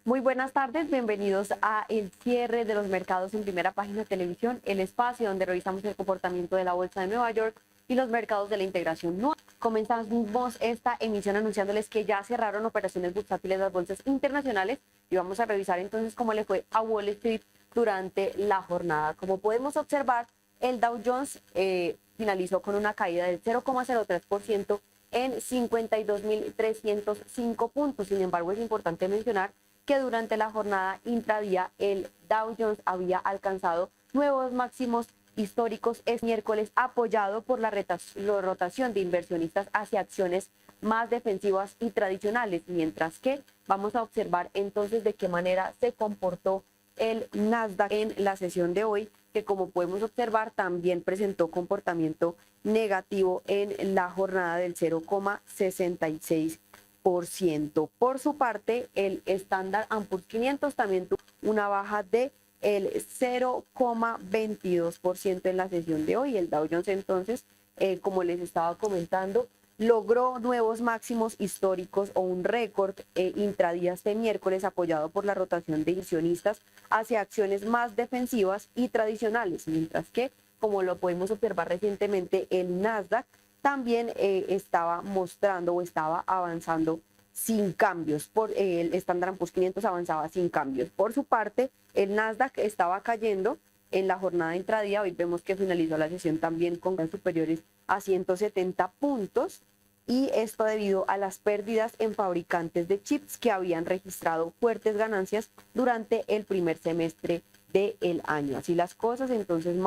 Muy buenas tardes, bienvenidos a el cierre de los mercados en Primera Página Televisión, el espacio donde revisamos el comportamiento de la Bolsa de Nueva York y los mercados de la integración NUA. Comenzamos esta emisión anunciándoles que ya cerraron operaciones bursátiles las bolsas internacionales y vamos a revisar entonces cómo le fue a Wall Street durante la jornada. Como podemos observar, el Dow Jones finalizó con una caída del 0,03% en 52.305 puntos. Sin embargo, es importante mencionar que durante la jornada intradía el Dow Jones había alcanzado nuevos máximos históricos este miércoles, apoyado por la rotación de inversionistas hacia acciones más defensivas y tradicionales, mientras que vamos a observar entonces de qué manera se comportó el Nasdaq en la sesión de hoy, que como podemos observar también presentó comportamiento negativo en la jornada del 0,66%. Por su parte, el Standard & Poor's 500 también tuvo una baja de el 0,22% en la sesión de hoy. El Dow Jones entonces, como les estaba comentando, logró nuevos máximos históricos o un récord intradía este miércoles, apoyado por la rotación de inversionistas hacia acciones más defensivas y tradicionales, mientras que, como lo podemos observar recientemente, el Nasdaq también estaba mostrando o estaba avanzando sin cambios. El Standard & Poor's 500 avanzaba sin cambios. Por su parte, el Nasdaq estaba cayendo en la jornada intradía. Hoy vemos que finalizó la sesión también con ganas superiores a 170 puntos, y esto debido a las pérdidas en fabricantes de chips que habían registrado fuertes ganancias durante el primer semestre del año. Así las cosas, entonces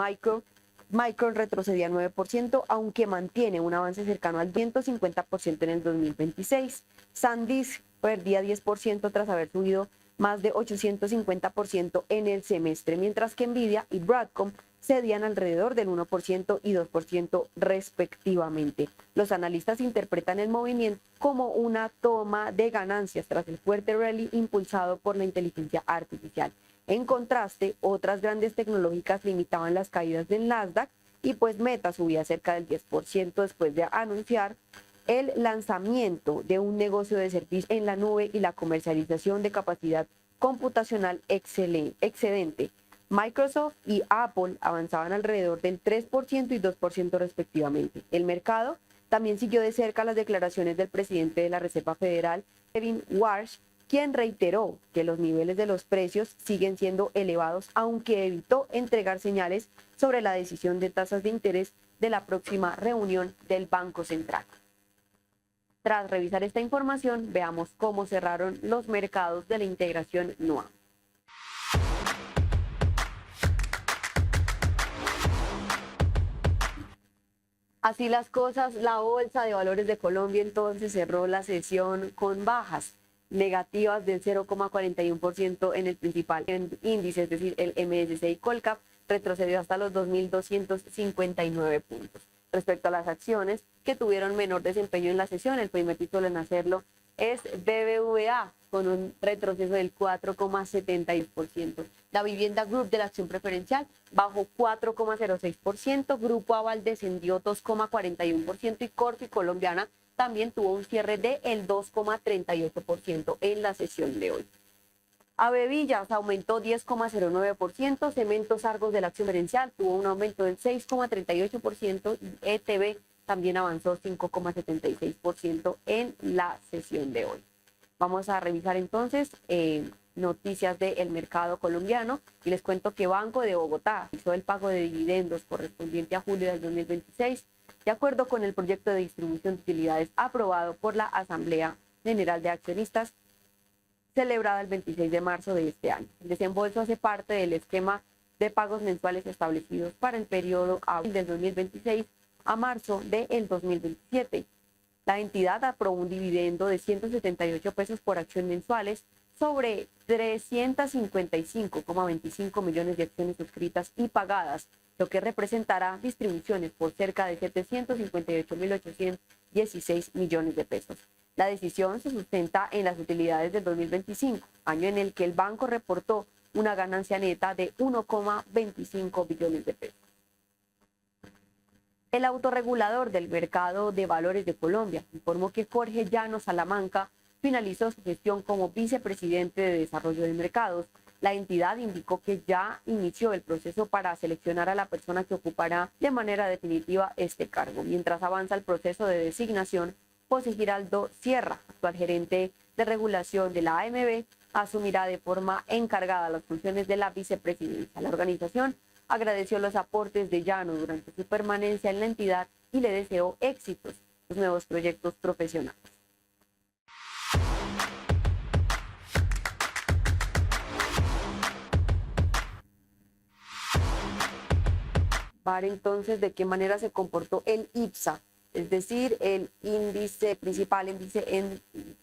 Micron retrocedía 9%, aunque mantiene un avance cercano al 150% en el 2026. SanDisk perdía 10% tras haber subido más de 850% en el semestre, mientras que Nvidia y Broadcom cedían alrededor del 1% y 2% respectivamente. Los analistas interpretan el movimiento como una toma de ganancias tras el fuerte rally impulsado por la inteligencia artificial. En contraste, otras grandes tecnológicas limitaban las caídas del Nasdaq, y pues Meta subía cerca del 10% después de anunciar el lanzamiento de un negocio de servicio en la nube y la comercialización de capacidad computacional excedente. Microsoft y Apple avanzaban alrededor del 3% y 2% respectivamente. El mercado también siguió de cerca las declaraciones del presidente de la Reserva Federal, Kevin Warsh, quien reiteró que los niveles de los precios siguen siendo elevados, aunque evitó entregar señales sobre la decisión de tasas de interés de la próxima reunión del Banco Central. Tras revisar esta información, veamos cómo cerraron los mercados de la integración NUA. Así las cosas, la Bolsa de Valores de Colombia entonces cerró la sesión con bajas negativas del 0,41% en el principal índice, es decir, el MSCI Colcap retrocedió hasta los 2.259 puntos. Respecto a las acciones que tuvieron menor desempeño en la sesión, el primer título en hacerlo es BBVA, con un retroceso del 4,72%. La Vivienda Group de la acción preferencial bajó 4,06%, Grupo Aval descendió 2,41% y Corfi Colombiana también tuvo un cierre del 2,38% en la sesión de hoy. Avevillas aumentó 10,09%, Cementos Argos de la acción preferencial tuvo un aumento del 6,38% y ETB también avanzó 5,76% en la sesión de hoy. Vamos a revisar entonces noticias del mercado colombiano y les cuento que Banco de Bogotá hizo el pago de dividendos correspondiente a julio del 2026 de acuerdo con el proyecto de distribución de utilidades aprobado por la Asamblea General de Accionistas celebrada el 26 de marzo de este año. El desembolso hace parte del esquema de pagos mensuales establecidos para el periodo abril del 2026 a marzo del 2027. La entidad aprobó un dividendo de 178 pesos por acción mensuales sobre 355,25 millones de acciones suscritas y pagadas, lo que representará distribuciones por cerca de 758.816 millones de pesos. La decisión se sustenta en las utilidades del 2025, año en el que el banco reportó una ganancia neta de 1,25 billones de pesos. El autorregulador del mercado de valores de Colombia informó que Jorge Llano Salamanca finalizó su gestión como vicepresidente de Desarrollo de Mercados. La entidad indicó que ya inició el proceso para seleccionar a la persona que ocupará de manera definitiva este cargo. Mientras avanza el proceso de designación, José Giraldo Sierra, actual gerente de regulación de la AMB, asumirá de forma encargada las funciones de la vicepresidencia. La organización agradeció los aportes de Llano durante su permanencia en la entidad y le deseó éxitos en los nuevos proyectos profesionales. Entonces, ¿de qué manera se comportó el IPSA? Es decir, el principal índice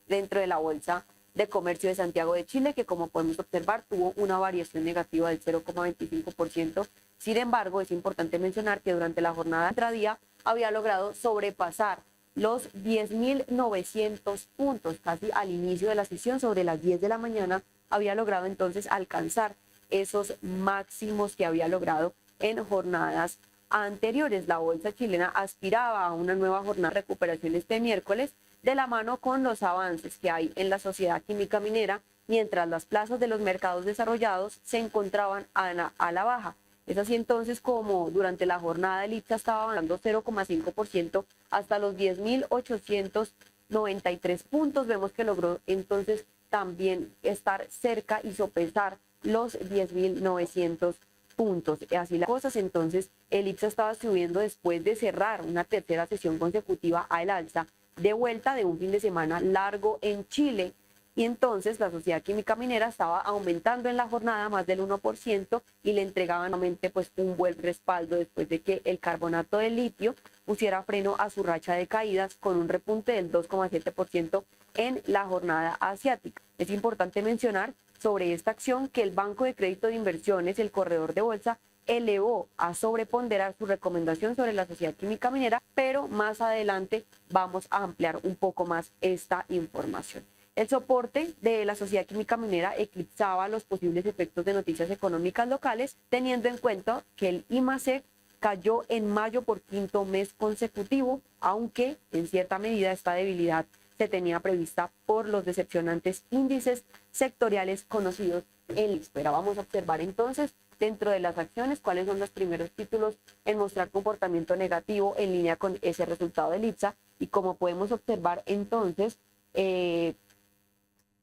dentro de la Bolsa de Comercio de Santiago de Chile, que como podemos observar tuvo una variación negativa del 0,25%. Sin embargo, es importante mencionar que durante la jornada intradía había logrado sobrepasar los 10.900 puntos, casi al inicio de la sesión, sobre las 10 de la mañana, había logrado entonces alcanzar esos máximos que había logrado en jornadas anteriores. La bolsa chilena aspiraba a una nueva jornada de recuperación este miércoles, de la mano con los avances que hay en la sociedad química minera, mientras las plazas de los mercados desarrollados se encontraban a la baja. Es así entonces como durante la jornada el IPSA estaba avanzando 0,5% hasta los 10.893 puntos. Vemos que logró entonces también estar cerca y sopesar los 10.900 puntos. Así las cosas, entonces el IPSA estaba subiendo después de cerrar una tercera sesión consecutiva al alza, de vuelta de un fin de semana largo en Chile. Y entonces la sociedad química minera estaba aumentando en la jornada más del 1% y le entregaban nuevamente pues un buen respaldo después de que el carbonato de litio pusiera freno a su racha de caídas con un repunte del 2,7% en la jornada asiática. Es importante mencionar sobre esta acción que el Banco de Crédito de Inversiones, el corredor de bolsa, elevó a sobreponderar su recomendación sobre la sociedad química minera, pero más adelante vamos a ampliar un poco más esta información. El soporte de la sociedad química minera eclipsaba los posibles efectos de noticias económicas locales, teniendo en cuenta que el IMACEC cayó en mayo por quinto mes consecutivo, aunque en cierta medida esta debilidad se tenía prevista por los decepcionantes índices sectoriales conocidos en la espera. Vamos a observar entonces dentro de las acciones cuáles son los primeros títulos en mostrar comportamiento negativo en línea con ese resultado del IPSA. Y como podemos observar entonces,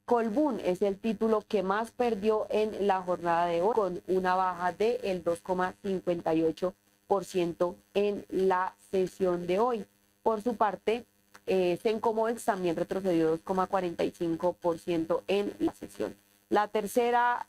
Colbún es el título que más perdió en la jornada de hoy, con una baja del 2,58% en la sesión de hoy. Por su parte, Sencomodex también retrocedió 2,45% en la sesión. La tercera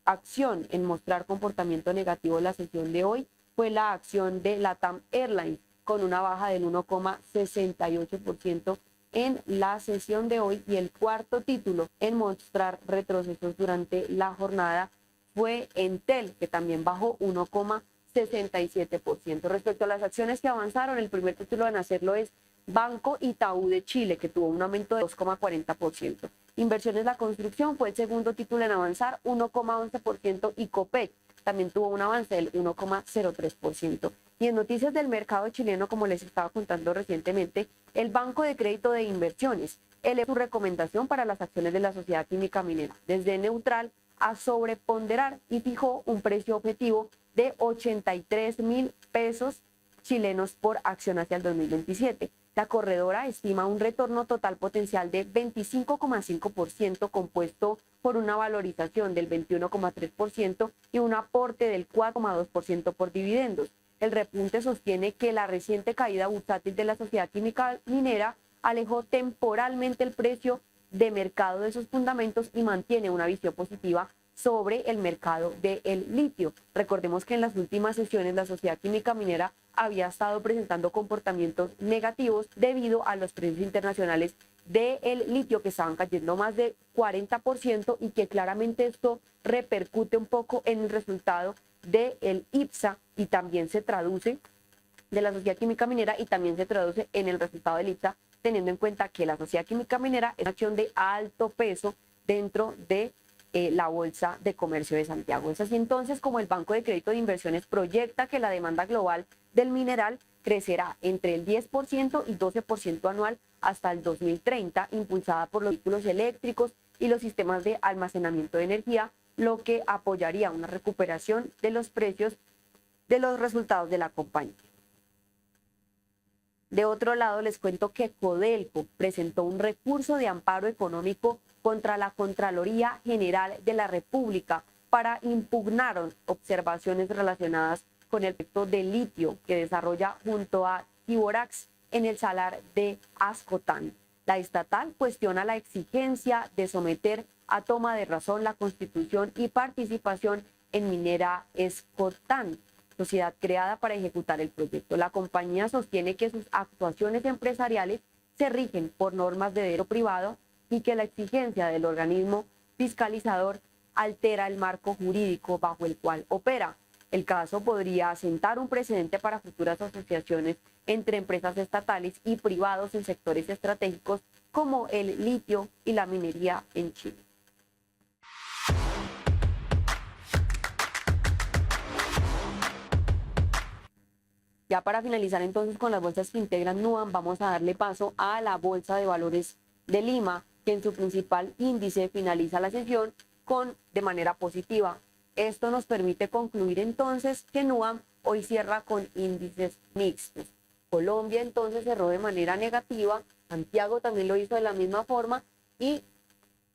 acción en mostrar comportamiento negativo en la sesión de hoy fue la acción de LATAM Airlines, con una baja del 1,68% en la sesión de hoy. Y el cuarto título en mostrar retrocesos durante la jornada fue Entel, que también bajó 1,67%. Respecto a las acciones que avanzaron, el primer título en hacerlo es Banco Itaú de Chile, que tuvo un aumento de 2,40%. Inversiones La Construcción fue el segundo título en avanzar, 1,11%, y Copec también tuvo un avance del 1,03%. Y en noticias del mercado chileno, como les estaba contando recientemente, el Banco de Crédito de Inversiones elevó su recomendación para las acciones de la sociedad química minera desde neutral a sobreponderar y fijó un precio objetivo de 83.000 pesos chilenos por acción hacia el 2027. La corredora estima un retorno total potencial de 25,5%, compuesto por una valorización del 21,3% y un aporte del 4,2% por dividendos. El repunte sostiene que la reciente caída bursátil de la sociedad química minera alejó temporalmente el precio de mercado de sus fundamentos y mantiene una visión positiva sobre el mercado del litio. Recordemos que en las últimas sesiones la sociedad química minera había estado presentando comportamientos negativos debido a los precios internacionales del litio, que estaban cayendo más de 40%, y que claramente esto repercute un poco en el resultado del IPSA y también se traduce de la sociedad química minera y también se traduce en el resultado del IPSA, teniendo en cuenta que la sociedad química minera es una acción de alto peso dentro de la Bolsa de Comercio de Santiago. Es así entonces como el Banco de Crédito de Inversiones proyecta que la demanda global del mineral crecerá entre el 10% y 12% anual hasta el 2030, impulsada por los vehículos eléctricos y los sistemas de almacenamiento de energía, lo que apoyaría una recuperación de los precios de los resultados de la compañía. De otro lado, les cuento que Codelco presentó un recurso de amparo económico contra la Contraloría General de la República para impugnar observaciones relacionadas con el proyecto de litio que desarrolla junto a Tiborax en el salar de Ascotán. La estatal cuestiona la exigencia de someter a toma de razón la constitución y participación en Minera Escotán, sociedad creada para ejecutar el proyecto. La compañía sostiene que sus actuaciones empresariales se rigen por normas de derecho privado y que la exigencia del organismo fiscalizador altera el marco jurídico bajo el cual opera. El caso podría sentar un precedente para futuras asociaciones entre empresas estatales y privados en sectores estratégicos como el litio y la minería en Chile. Ya para finalizar entonces con las bolsas que integran NUAM, vamos a darle paso a la Bolsa de Valores de Lima, que en su principal índice finaliza la sesión de manera positiva. Esto nos permite concluir entonces que NUAM hoy cierra con índices mixtos. Colombia entonces cerró de manera negativa, Santiago también lo hizo de la misma forma y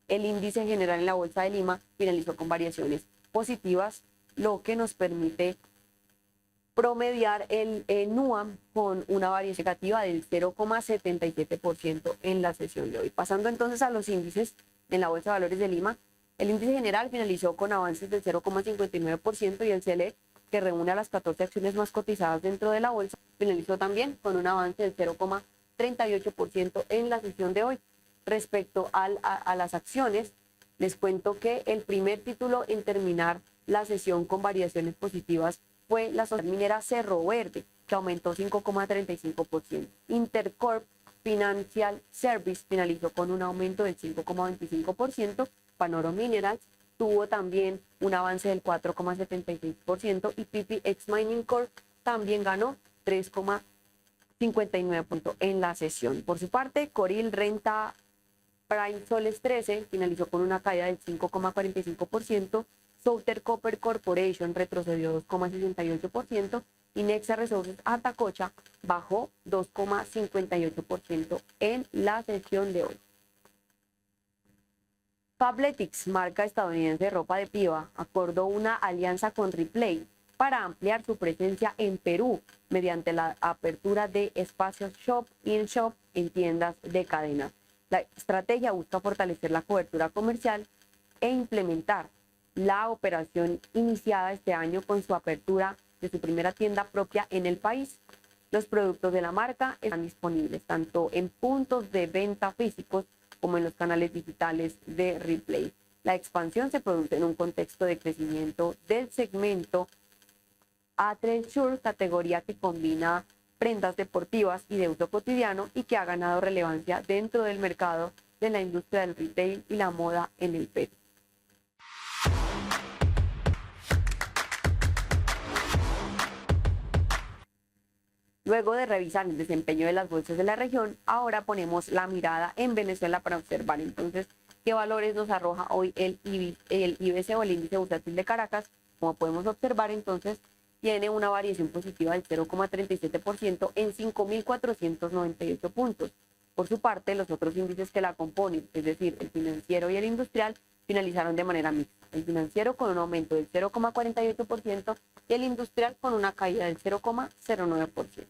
el índice general en la Bolsa de Lima finalizó con variaciones positivas, lo que nos permite promediar el NUAM con una variación negativa del 0,77% en la sesión de hoy. Pasando entonces a los índices en la Bolsa de Valores de Lima, el índice general finalizó con avances del 0,59% y el SELEC, que reúne a las 14 acciones más cotizadas dentro de la bolsa, finalizó también con un avance del 0,38% en la sesión de hoy. Respecto a las acciones, les cuento que el primer título en terminar la sesión con variaciones positivas fue la sociedad minera Cerro Verde, que aumentó 5,35%. Intercorp Financial Service finalizó con un aumento del 5,25%. Panoro Minerals tuvo también un avance del 4,76% y PPX Mining Corp también ganó 3,59 puntos en la sesión. Por su parte, Coril Renta Prime Soles 13 finalizó con una caída del 5,45%. Southern Copper Corporation retrocedió 2,68% y Nexa Resources Atacocha bajó 2,58% en la sesión de hoy. Fabletics, marca estadounidense de ropa de piba, acordó una alianza con Ripley para ampliar su presencia en Perú mediante la apertura de espacios shop-in-shop en tiendas de cadena. La estrategia busca fortalecer la cobertura comercial e implementar la operación iniciada este año con su apertura de su primera tienda propia en el país. Los productos de la marca están disponibles tanto en puntos de venta físicos como en los canales digitales de Ripley. La expansión se produce en un contexto de crecimiento del segmento athleisure, categoría que combina prendas deportivas y de uso cotidiano y que ha ganado relevancia dentro del mercado de la industria del retail y la moda en el Perú. Luego de revisar el desempeño de las bolsas de la región, ahora ponemos la mirada en Venezuela para observar entonces qué valores nos arroja hoy el IBC o el índice bursátil de Caracas. Como podemos observar entonces, tiene una variación positiva del 0,37% en 5.498 puntos. Por su parte, los otros índices que la componen, es decir, el financiero y el industrial, finalizaron de manera mixta. El financiero con un aumento del 0,48% y el industrial con una caída del 0,09%.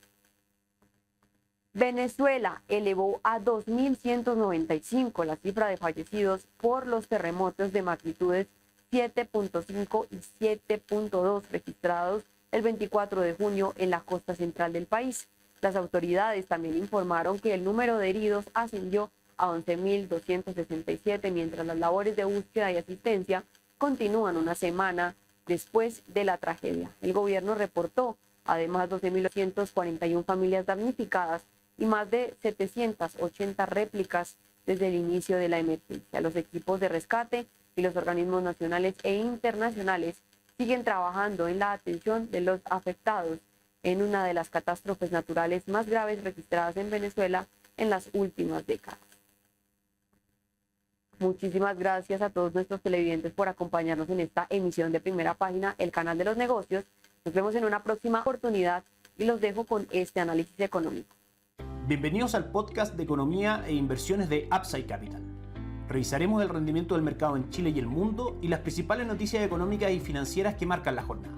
Venezuela elevó a 2.195 la cifra de fallecidos por los terremotos de magnitudes 7.5 y 7.2 registrados el 24 de junio en la costa central del país. Las autoridades también informaron que el número de heridos ascendió a 11.267, mientras las labores de búsqueda y asistencia continúan una semana después de la tragedia. El gobierno reportó además 12.241 familias damnificadas y más de 780 réplicas desde el inicio de la emergencia. Los equipos de rescate y los organismos nacionales e internacionales siguen trabajando en la atención de los afectados en una de las catástrofes naturales más graves registradas en Venezuela en las últimas décadas. Muchísimas gracias a todos nuestros televidentes por acompañarnos en esta emisión de Primera Página, el canal de los negocios. Nos vemos en una próxima oportunidad y los dejo con este análisis económico. Bienvenidos al podcast de economía e inversiones de Upside Capital. Revisaremos el rendimiento del mercado en Chile y el mundo y las principales noticias económicas y financieras que marcan la jornada.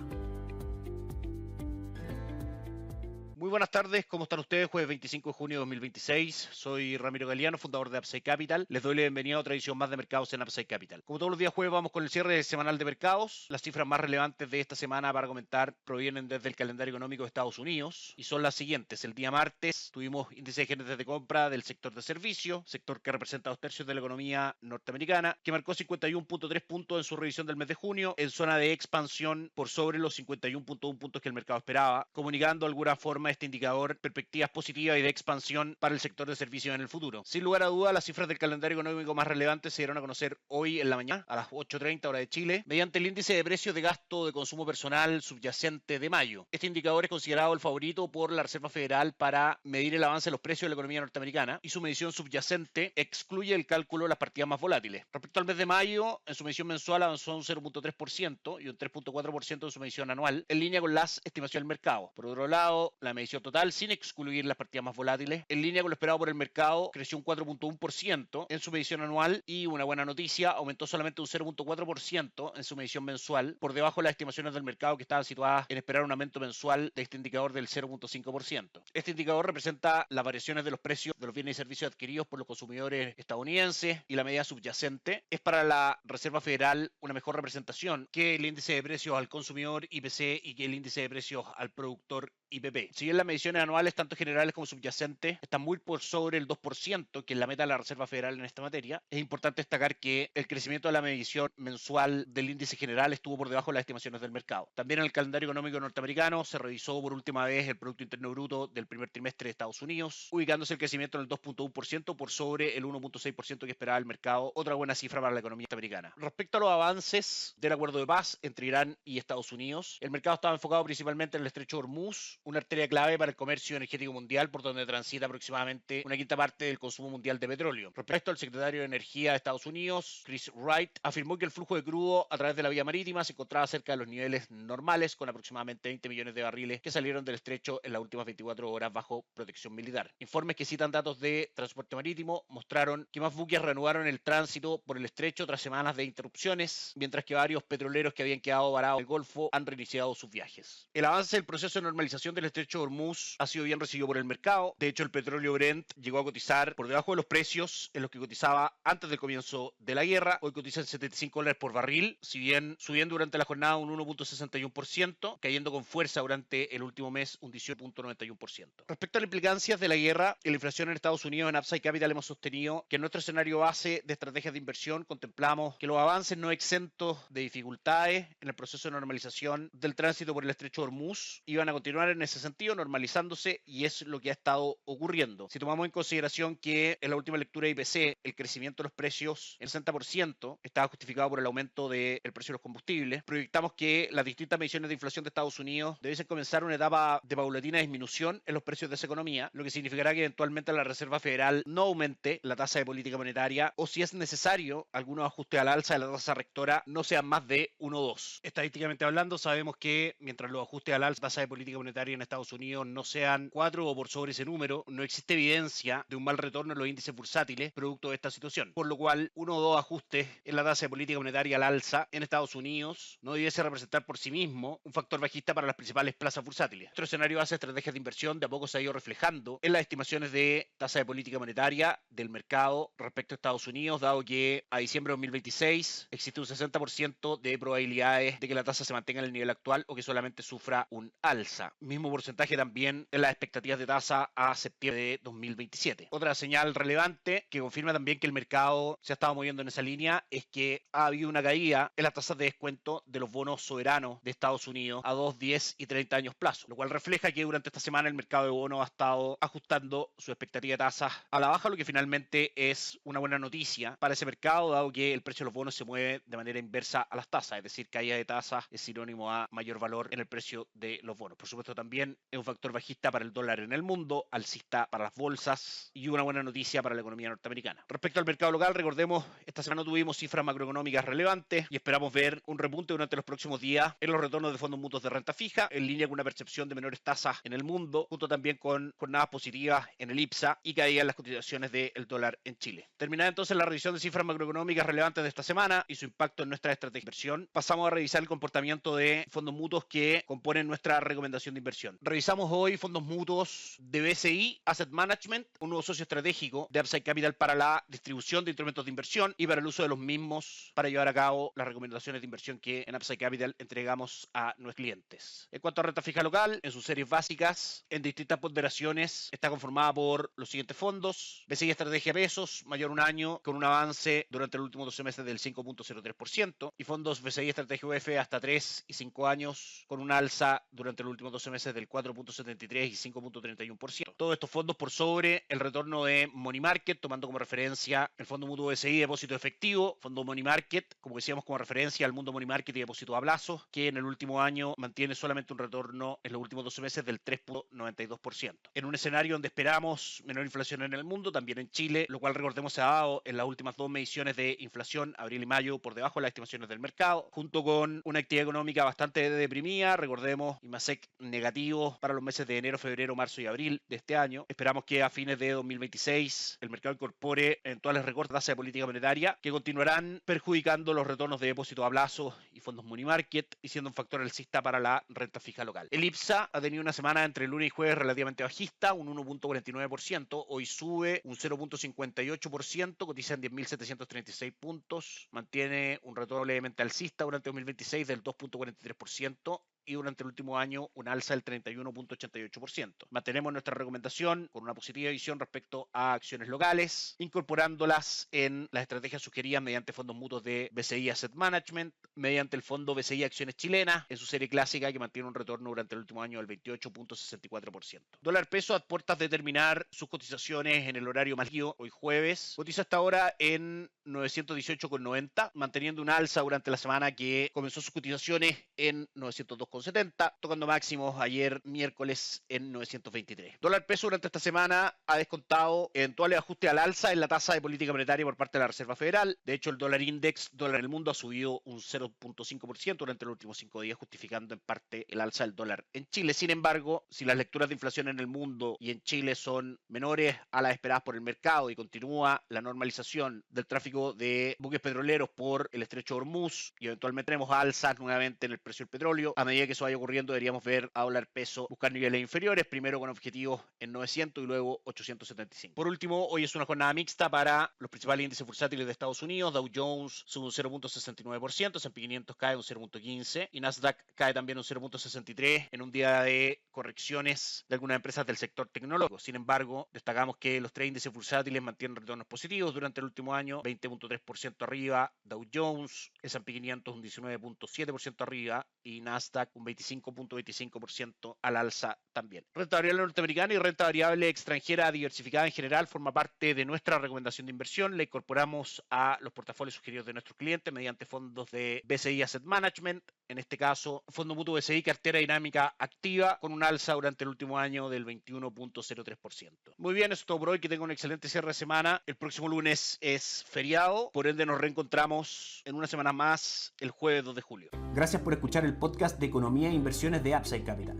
Muy buenas tardes, ¿cómo están ustedes? Jueves 25 de junio de 2026. Soy Ramiro Galeano, fundador de Upside Capital. Les doy la bienvenida a otra edición más de mercados en Upside Capital. Como todos los días jueves vamos con el cierre semanal de mercados. Las cifras más relevantes de esta semana para comentar provienen desde el calendario económico de Estados Unidos y son las siguientes. El día martes tuvimos índice de gerentes de compra del sector de servicio, sector que representa 2/3 de la economía norteamericana, que marcó 51.3 puntos en su revisión del mes de junio, en zona de expansión por sobre los 51.1 puntos que el mercado esperaba, comunicando de alguna forma este indicador perspectivas positivas y de expansión para el sector de servicios en el futuro. Sin lugar a duda, las cifras del calendario económico más relevantes se dieron a conocer hoy en la mañana, a las 8:30 hora de Chile, mediante el índice de precios de gasto de consumo personal subyacente de mayo. Este indicador es considerado el favorito por la Reserva Federal para medir el avance de los precios de la economía norteamericana y su medición subyacente excluye el cálculo de las partidas más volátiles. Respecto al mes de mayo, en su medición mensual avanzó un 0.3% y un 3.4% en su medición anual, en línea con las estimaciones del mercado. Por otro lado, la medición total, sin excluir las partidas más volátiles, en línea con lo esperado por el mercado, creció un 4.1% en su medición anual y, una buena noticia, aumentó solamente un 0.4% en su medición mensual, por debajo de las estimaciones del mercado que estaban situadas en esperar un aumento mensual de este indicador del 0.5%. Este indicador representa las variaciones de los precios de los bienes y servicios adquiridos por los consumidores estadounidenses y la medida subyacente es para la Reserva Federal una mejor representación que el índice de precios al consumidor IPC y que el índice de precios al productor IPP. Si bien las mediciones anuales, tanto generales como subyacentes, están muy por sobre el 2%, que es la meta de la Reserva Federal en esta materia, es importante destacar que el crecimiento de la medición mensual del índice general estuvo por debajo de las estimaciones del mercado. También en el calendario económico norteamericano se revisó por última vez el Producto Interno Bruto del primer trimestre de Estados Unidos, ubicándose el crecimiento en el 2.1% por sobre el 1.6% que esperaba el mercado, otra buena cifra para la economía norteamericana. Respecto a los avances del acuerdo de paz entre Irán y Estados Unidos, el mercado estaba enfocado principalmente en el estrecho de Hormuz, una arteria clave para el comercio energético mundial por donde transita aproximadamente una quinta parte del consumo mundial de petróleo. Respecto al secretario de Energía de Estados Unidos, Chris Wright, afirmó que el flujo de crudo a través de la vía marítima se encontraba cerca de los niveles normales, con aproximadamente 20 millones de barriles que salieron del estrecho en las últimas 24 horas bajo protección militar. Informes que citan datos de transporte marítimo mostraron que más buques reanudaron el tránsito por el estrecho tras semanas de interrupciones, mientras que varios petroleros que habían quedado varados en el Golfo han reiniciado sus viajes. El avance del proceso de normalización del estrecho de Hormuz ha sido bien recibido por el mercado. De hecho, el petróleo Brent llegó a cotizar por debajo de los precios en los que cotizaba antes del comienzo de la guerra. Hoy cotiza en $75 por barril, si bien subiendo durante la jornada un 1.61%, cayendo con fuerza durante el último mes un 18.91%. Respecto a las implicancias de la guerra y la inflación en Estados Unidos, en Upside Capital hemos sostenido que en nuestro escenario base de estrategias de inversión contemplamos que los avances no exentos de dificultades en el proceso de normalización del tránsito por el estrecho de Hormuz iban a continuar en ese sentido, normalizándose, y es lo que ha estado ocurriendo. Si tomamos en consideración que en la última lectura de IPC el crecimiento de los precios en 60% estaba justificado por el aumento del precio de los combustibles, proyectamos que las distintas mediciones de inflación de Estados Unidos debiesen comenzar una etapa de paulatina disminución en los precios de esa economía, lo que significará que eventualmente la Reserva Federal no aumente la tasa de política monetaria o, si es necesario, algunos ajustes al alza de la tasa rectora no sean más de 1,2. Estadísticamente hablando, sabemos que mientras los ajustes al alza de la tasa de política monetaria en Estados Unidos no sean 4 o por sobre ese número, no existe evidencia de un mal retorno en los índices bursátiles producto de esta situación, por lo cual 1 o 2 ajustes en la tasa de política monetaria al alza en Estados Unidos no debiese representar por sí mismo un factor bajista para las principales plazas bursátiles. Nuestro escenario base de estrategias de inversión de a poco se ha ido reflejando en las estimaciones de tasa de política monetaria del mercado respecto a Estados Unidos, dado que a diciembre de 2026 existe un 60% de probabilidades de que la tasa se mantenga en el nivel actual o que solamente sufra un alza. Mismo porcentaje también en las expectativas de tasa a septiembre de 2027. Otra señal relevante que confirma también que el mercado se ha estado moviendo en esa línea es que ha habido una caída en las tasas de descuento de los bonos soberanos de Estados Unidos a 2, 10 y 30 años plazo, lo cual refleja que durante esta semana el mercado de bonos ha estado ajustando su expectativa de tasas a la baja, lo que finalmente es una buena noticia para ese mercado, dado que el precio de los bonos se mueve de manera inversa a las tasas, es decir, caída de tasas es sinónimo a mayor valor en el precio de los bonos. Por supuesto, también es un factor bajista para el dólar en el mundo, alcista para las bolsas y una buena noticia para la economía norteamericana. Respecto al mercado local, recordemos, esta semana tuvimos cifras macroeconómicas relevantes y esperamos ver un repunte durante los próximos días en los retornos de fondos mutuos de renta fija, en línea con una percepción de menores tasas en el mundo, junto también con jornadas positivas en el IPSA y caídas en las cotizaciones del dólar en Chile. Terminada entonces la revisión de cifras macroeconómicas relevantes de esta semana y su impacto en nuestra estrategia de inversión, pasamos a revisar el comportamiento de fondos mutuos que componen nuestra recomendación de inversión. Revisamos hoy fondos mutuos de BCI Asset Management, un nuevo socio estratégico de Upside Capital para la distribución de instrumentos de inversión y para el uso de los mismos para llevar a cabo las recomendaciones de inversión que en Upside Capital entregamos a nuestros clientes. En cuanto a renta fija local, en sus series básicas, en distintas ponderaciones, está conformada por los siguientes fondos: BCI Estrategia Pesos, mayor un año, con un avance durante los últimos 12 meses del 5.03%, y fondos BCI Estrategia UF hasta 3 y 5 años, con un alza durante los últimos 12 meses del 4.73 y 5.31%. Todos estos fondos por sobre el retorno de Money Market, tomando como referencia el fondo mutuo BCI Depósito Efectivo, fondo Money Market, como decíamos, como referencia al mundo Money Market y depósito a plazo, que en el último año mantiene solamente un retorno en los últimos 12 meses del 3.92%. En un escenario donde esperamos menor inflación en el mundo, también en Chile, lo cual recordemos se ha dado en las últimas dos mediciones de inflación, abril y mayo, por debajo de las estimaciones del mercado, junto con una actividad económica bastante deprimida. Recordemos, IMASEC negativo para los meses de enero, febrero, marzo y abril de este año. Esperamos que a fines de 2026 el mercado incorpore eventuales recortes de tasa de política monetaria que continuarán perjudicando los retornos de depósito a plazo y fondos money market y siendo un factor alcista para la renta fija local. El IPSA ha tenido una semana entre lunes y jueves relativamente bajista, un 1.49%, hoy sube un 0.58%, cotiza en 10.736 puntos, mantiene un retorno levemente alcista durante 2026 del 2.43%, y durante el último año un alza del 31.88%. Mantenemos nuestra recomendación con una positiva visión respecto a acciones locales, incorporándolas en las estrategias sugeridas mediante fondos mutuos de BCI Asset Management, mediante el fondo BCI Acciones Chilenas, en su serie clásica que mantiene un retorno durante el último año del 28.64%. Dólar peso a puertas de terminar sus cotizaciones en el horario más lío, hoy jueves, cotiza hasta ahora en 918,90, manteniendo un alza durante la semana que comenzó sus cotizaciones en 902,70, tocando máximos ayer miércoles en 923. Dólar peso durante esta semana ha descontado eventuales ajustes al alza en la tasa de política monetaria por parte de la Reserva Federal. De hecho, el dólar index, dólar en el mundo, ha subido un 0.5% durante los últimos 5 días, justificando en parte el alza del dólar en Chile. Sin embargo, si las lecturas de inflación en el mundo y en Chile son menores a las esperadas por el mercado y continúa la normalización del tráfico de buques petroleros por el estrecho de Hormuz y eventualmente tenemos alzas nuevamente en el precio del petróleo, a medida que eso vaya ocurriendo deberíamos ver a dólar peso buscar niveles inferiores, primero con objetivos en 900 y luego 875. Por último, hoy es una jornada mixta para los principales índices bursátiles de Estados Unidos. Dow Jones sube un 0.69%, S&P 500 cae un 0.15% y Nasdaq cae también un 0.63% en un día de correcciones de algunas empresas del sector tecnológico. Sin embargo, destacamos que los tres índices bursátiles mantienen retornos positivos durante el último año, 20.3% arriba Dow Jones, S&P 500 un 19.7% arriba y Nasdaq un 25.25% al alza también. Renta variable norteamericana y renta variable extranjera diversificada en general forma parte de nuestra recomendación de inversión. La incorporamos a los portafolios sugeridos de nuestros clientes mediante fondos de BCI Asset Management, en este caso fondo mutuo BCI cartera dinámica activa con un alza durante el último año del 21.03%. Muy bien, eso es todo por hoy. Que tengan un excelente cierre de semana. El próximo lunes es feriado, por ende nos reencontramos en una semana más el jueves 2 de julio. Gracias por escuchar el podcast de Economía e Inversiones de Upside Capital.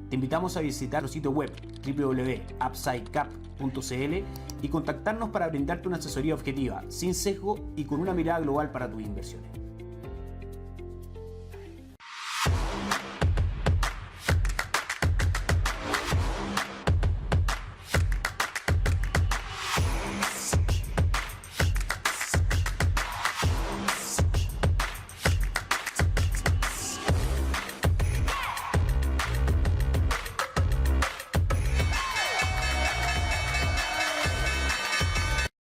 Te invitamos a visitar nuestro sitio web www.upsidecap.cl y contactarnos para brindarte una asesoría objetiva, sin sesgo y con una mirada global para tus inversiones.